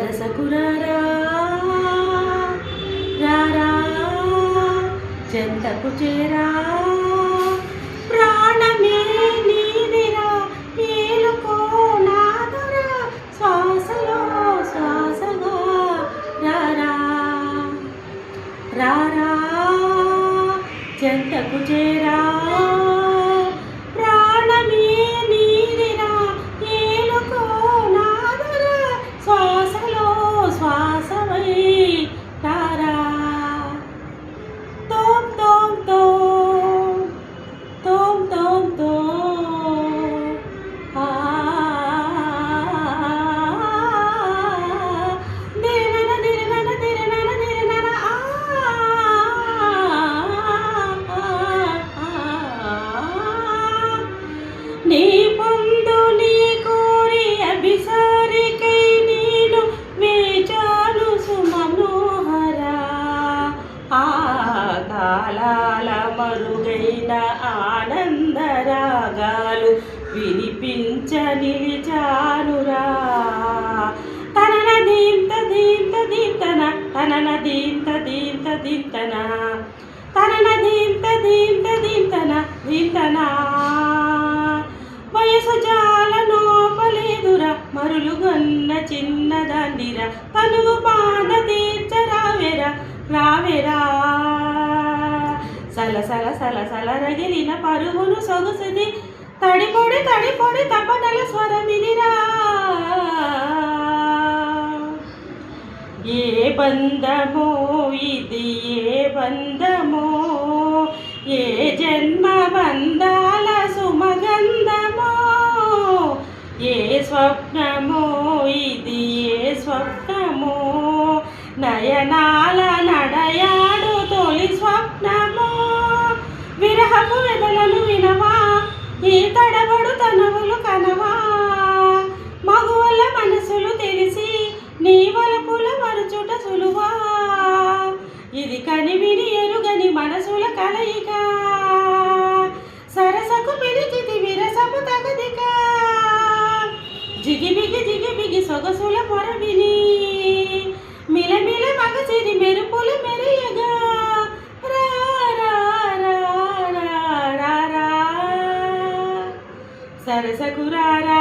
సరసకురారా రారా చెంతకు చేరా ప్రాణమే నీదిరా ఏలుకో నాదురా శ్వాసలో శ్వాసగా రారా రారా చెంతకు చేరా ప్రాణమే నీదిరా ఏలుకో నాదురా శ్వాసలో శ్వాసవై రారా తోం తోం తోం తోం తోం తోం దిరనన దిరనన దిరనన దిరనన నీ పొందు నీ కోరి అభిసారికై నేను వేచాను సుమనోహరా ఆ కాలాల మరుగైన ఆనందరాగాలు వినిపించ నిలిచానురా తనన దీంత దీంత దీంతన తనన దీంత దీంత దీంతన తనన దీంత దీంత దీంతన దీంతన వయసు జాల నోపలేదురా మరులుగొన్న చిన్నదాందిరా తనువు బాధ తీర్చరావేరా రావేరా సలసల సలసల రగిలిన పరుగును సొగసుది తడిపొడి తడిపొడి తపనల స్వరమిదిరా ఏ బంధమో ఇది ఏ బంధమో ఏ జన్మ బంధాల సుమగంధమో ఏ స్వప్నమో ఇది ఏ స్వప్నమో నయనాల నడయాడు తొలి స్వప్నమో విరహపు వెదలను వినవా ఈ తడబడు తనవులు కనవా మగువల మనసులు తెలిసి నీ వలపుల మరుచుట సులువా ఇది కనివిని ఎరుగని మనసుల కలయిక సరసకు పిలిచితి విరసపు తగదిక జిగిబిగి సొగసుల పొరవిని మిలమిల మగసిరి మెరుపుల మెరియగా సరసకురారా